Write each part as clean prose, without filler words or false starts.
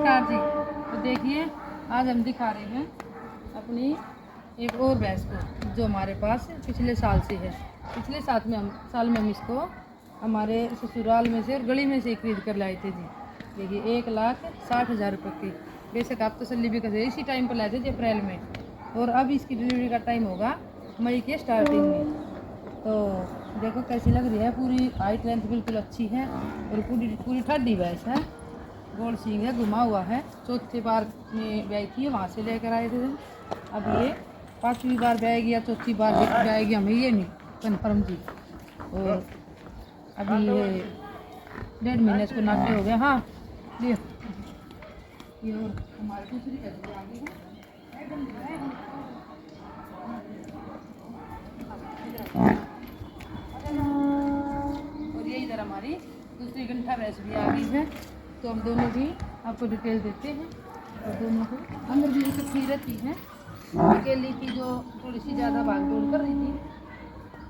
नमस्कार जी। तो देखिए आज हम दिखा रहे हैं अपनी एक और भैंस को जो हमारे पास पिछले साल से है। पिछले साल में हम इसको हमारे ससुराल में से और गली में से खरीद कर लाए थे जी। देखिए 1,60,000 रुपये की। बेशक आप तसल्ली भी कर इसी टाइम पर लाए थे जी, अप्रैल में, और अब इसकी डिलीवरी का टाइम होगा मई के स्टार्टिंग में। तो देखो कैसी लग रही है, पूरी हाइट लेंथ बिल्कुल अच्छी है और पूरी ठंडी भैंस है। गोल सींग है, घुमा हुआ है। चौथी बार में ब्याई थी, वहाँ से लेकर आए थे। अब ये 5वीं बार ब्याएगी या चौथी बार ब्याएगी, हमें ये नहीं कन्फर्म जी। और अभी ये 1.5 महीने इसको नाटे हो गया। हाँ ये और हमारी दूसरी कैसे आगे है। और ये इधर हमारी दूसरी गंठा भैंस भी आ गई है। तो हम दोनों भी आपको डिटेल देते हैं। और दोनों को अंदर भी इकट्ठी रहती है। अकेली की जो थोड़ी सी ज़्यादा भाग दौड़ कर रही थी,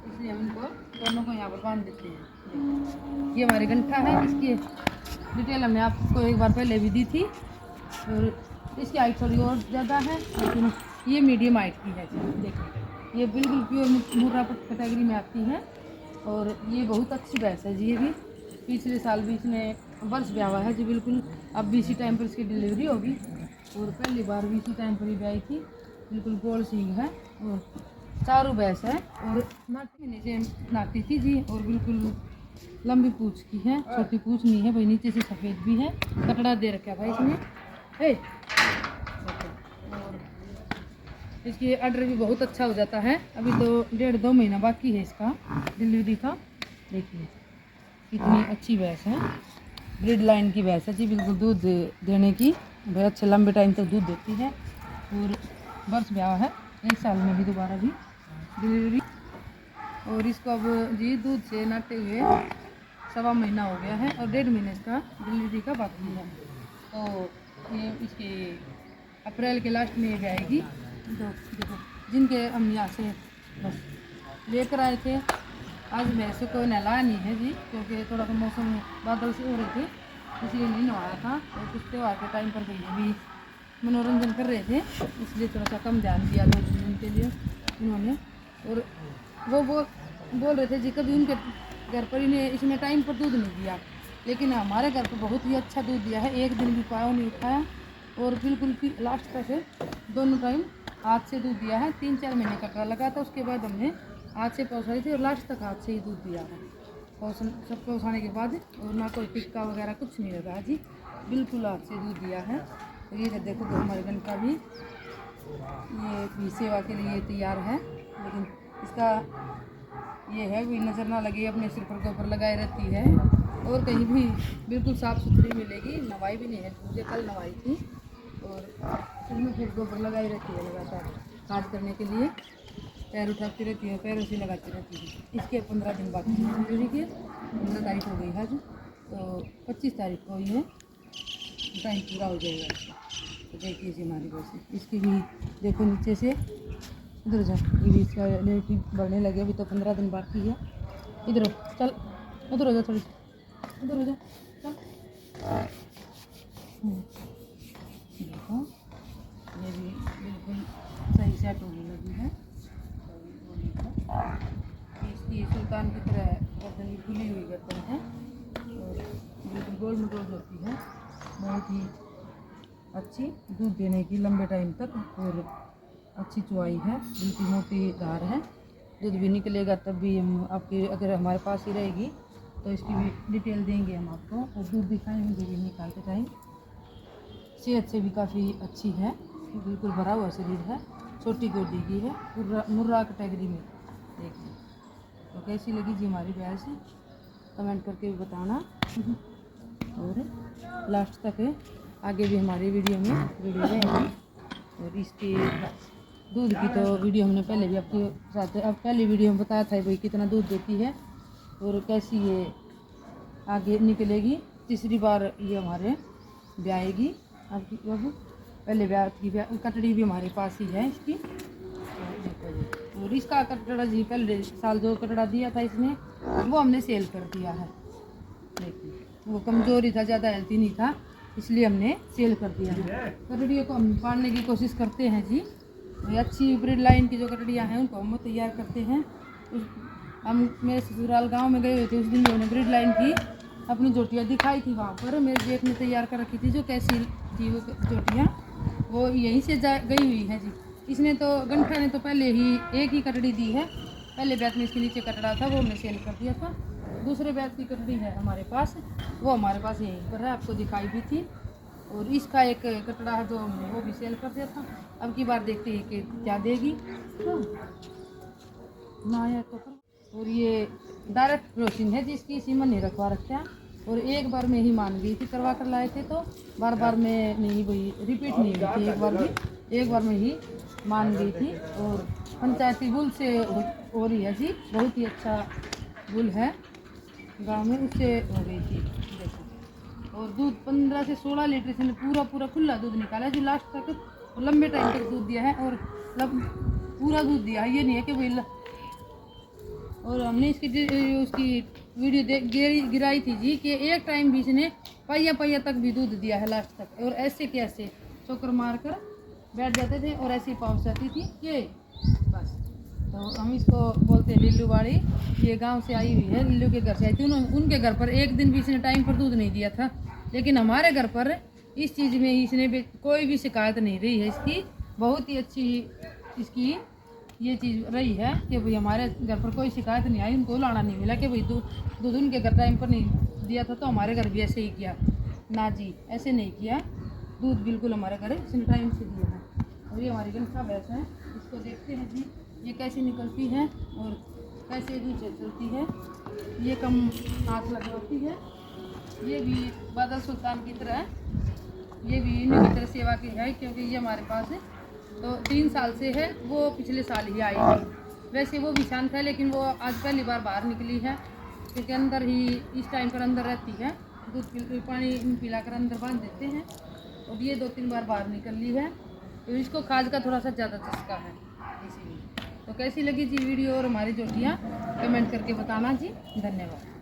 इसलिए हम इनको दोनों को यहाँ पर बांध देते हैं। ये हमारी गंठा है, इसकी डिटेल हमने आपको एक बार पहले भी दी थी। और इसकी हाइट थोड़ी और ज़्यादा है, लेकिन ये मीडियम हाइट की है। देखिए ये बिल्कुल प्योर मुर्रा कैटेगरी में आती है। और ये बहुत अच्छी भैंस है जी। ये भी पिछले साल भी इसमें वर्ष ब्याह हुआ है जी बिल्कुल। अब भी इसी टाइम पर इसकी डिलीवरी होगी और पहली बार भी इसी टाइम पर ही ब्याई थी। बिल्कुल गोल सींग है और चारों भैंस है और नाटी नीचे नाटी थी जी। और बिल्कुल लंबी पूँछ की है, छोटी पूँछ नहीं है भाई, नीचे से सफ़ेद भी है। कटड़ा दे रखा था इसमें। और इसकी ऑर्डर भी बहुत अच्छा हो जाता है। अभी तो 1.5-2 महीना बाकी है इसका डिलीवरी का। देखिए कितनी अच्छी भैंस है, ब्रीड लाइन की भैंस है जी। बिल्कुल दूध देने की बहुत अच्छे लंबे टाइम तक दूध देती है। और वर्ष ब्याह है, 1 साल में भी दोबारा भी डिलीवरी। और इसको अब जी दूध से नाटे हुए 1.25 महीना हो गया है और 1.5 महीने इसका डिलीवरी का बाकी है। तो ये इसके अप्रैल के लास्ट में ये आएगी। तो देखो जिनके हम यहाँ से बस लेकर आए थे। आज भैंस को नहलाया नहीं है जी, क्योंकि थोड़ा सा मौसम बादल से हो रहे थे, इसलिए नहीं नहाया था। और कुछ त्यौहार के टाइम पर भैया भी मनोरंजन कर रहे थे, इसलिए थोड़ा सा कम ध्यान दिया 2-3 दिन के लिए उन्होंने। और वो बोल रहे थे जी कभी उनके घर पर इन्हें इसने टाइम पर दूध नहीं दिया, लेकिन हमारे घर पर बहुत ही अच्छा दूध दिया है। एक दिन भी पाया नहीं उठाया और बिल्कुल लास्ट तक दोनों टाइम हाथ से दूध दिया है। 3-4 महीने कटरा लगा था, उसके बाद हमने हाथ से पहुँचाई थी और लास्ट तक हाथ से ही दूध दिया है। सब पहुँचाने के बाद और ना कोई टिक्का वगैरह कुछ नहीं लगा जी, बिल्कुल हाथ से दूध दिया है। तो ये देखो तो हमारे गंठा भी ये भी सेवा के लिए तैयार है। लेकिन इसका ये है कोई नज़र ना लगे, अपने सिर पर के ऊपर लगाए रहती है और कहीं भी बिल्कुल साफ़ सुथरी मिलेगी। नवाई भी नहीं है, मुझे कल नवाई थी और इसमें फिर गोबर लगाई रहती है लगातार काज करने के लिए। पैर उठाती रहती है, पैरों से लगाती रहती है। इसके 15 दिन बाकी है डिलीवरी के। 15 तारीख हो गई है आज, तो 25 तारीख को ये टाइम पूरा हो जाएगा इसका। तो देखिए जी हमारी वैसे इसकी भी देखो नीचे से इधर जा, ये भी इसका लेटी बढ़ने लगे। अभी तो 15 दिन बाकी है। इधर चल, उधर हो जा, थोड़ी इधर हो जा, चल। देखो ये भी बिल्कुल सही सेट होने लगी है। इसकी सुल्तान की तरह गर्दन भी खुली हुई गर्दन है और बिल्कुल गोल मटोल होती है। बहुत ही अच्छी दूध देने की लंबे टाइम तक और अच्छी चुवाई है। बिल्कुल मोटी धार है, दूध भी निकलेगा तब भी हम आपकी अगर हमारे पास ही रहेगी तो इसकी भी डिटेल देंगे हम आपको और दूध दिखाएंगे भी निकालते टाइम। सेहत से भी काफ़ी अच्छी है, बिल्कुल भरा हुआ शरीर है, छोटी गोदी की है, मुर्रा कैटेगरी में। देखिए तो कैसी लगी जी हमारी भैंस, कमेंट करके भी बताना। और लास्ट तक आगे भी हमारी वीडियो रहेगी। और इसके दूध की तो वीडियो हमने पहले भी आपके साथ अब पहली वीडियो में बताया था भाई कितना दूध देती है और कैसी ये आगे निकलेगी। तीसरी बार ये हमारे ब्याएगी आपकी। अब पहले ब्याह की कटड़ी भी हमारे पास ही है इसकी। और इसका कटड़ा जी पहले साल जो कटड़ा दिया था इसने वो हमने सेल कर दिया है। देखिए वो कमज़ोरी था, ज़्यादा हेल्थी नहीं था, इसलिए हमने सेल कर दिया है। कटड़ियों को हम पालने की कोशिश करते हैं जी। ये अच्छी ब्रीड लाइन की जो कटड़ियाँ हैं उनको हम तैयार करते हैं। हम मेरे ससुराल गांव में गए हुए थे, उस दिन मैंने ब्रीड लाइन की अपनी जोटियाँ दिखाई थी वहाँ पर। मेरे जेठ ने तैयार कर रखी थी, जो कैसी थी वो जोटियाँ, वो यहीं से गई हुई है जी। इसने तो गंठा ने तो पहले ही एक ही कटड़ी दी है। पहले बैच में इसके नीचे कटड़ा था, वो हमने सेल कर दिया था। दूसरे बैच की कटड़ी है हमारे पास, वो हमारे पास यहीं पर है, आपको दिखाई भी थी। और इसका एक कटड़ा है जो हमने वो भी सेल कर दिया था। अब की बार देखते हैं कि क्या देगी ना आया तो। और ये डायरेक्ट क्रॉसिंग है जिसकी सीमन नहीं रखवा रखा है, और एक बार में ही मान गई थी, करवा कर लाए थे तो बार बार में नहीं हुई, रिपीट नहीं हुई थी, एक बार में ही मान गई थी। और पंचायती बुल से हो रही है जी, बहुत ही अच्छा बुल है गांव में, उससे हो गई थी देखो। और दूध 15 से 16 लीटर इसने पूरा खुला दूध निकाला जो लास्ट तक, और लंबे टाइम तक दूध दिया है, और पूरा दूध दिया है, ये नहीं है कि भाई। और हमने इसकी उसकी वीडियो गिराई थी जी कि एक टाइम भी इसने पहिया तक भी दूध दिया है लास्ट तक। और ऐसे कैसे चोकर मार कर बैठ जाते थे और ऐसी पाउच जाती थी ये बस। तो हम इसको बोलते हैं लिल्लू वाड़ी। ये गांव से आई हुई है, लिल्लू के घर से आई थी। उनके घर पर एक दिन भी इसने टाइम पर दूध नहीं दिया था, लेकिन हमारे घर पर इस चीज़ में इसने कोई भी शिकायत नहीं रही है इसकी। बहुत ही अच्छी इसकी ये चीज़ रही है कि भाई हमारे घर पर कोई शिकायत नहीं आई, उनको लाना नहीं मिला कि भाई दूध उनके घर टाइम पर नहीं दिया था तो हमारे घर भी ऐसे ही किया। ना जी, ऐसे नहीं किया, दूध बिल्कुल हमारे घर इसने टाइम से दिया है। और ये हमारी गंठा भैंस है, इसको देखते हैं जी ये कैसे निकलती है और कैसे दूध चलती है। ये कम हाथ लगाती है, ये भी बादल सुल्तान की तरह है, ये भी इन्हीं की तरह सेवा की है, क्योंकि ये हमारे पास है तो 3 साल से है, वो पिछले साल ही आई थी। वैसे वो भी शांत है, लेकिन वो आज पहली बार बाहर निकली है, क्योंकि अंदर ही इस टाइम पर अंदर रहती है। दूध पानी पिलाकर अंदर बांध देते हैं, और ये 2-3 बार बाहर निकल ली है, तो इसको खाद का थोड़ा सा ज़्यादा चस्का है इसीलिए। तो कैसी लगी जी वीडियो और हमारी जोटियाँ, कमेंट करके बताना जी। धन्यवाद।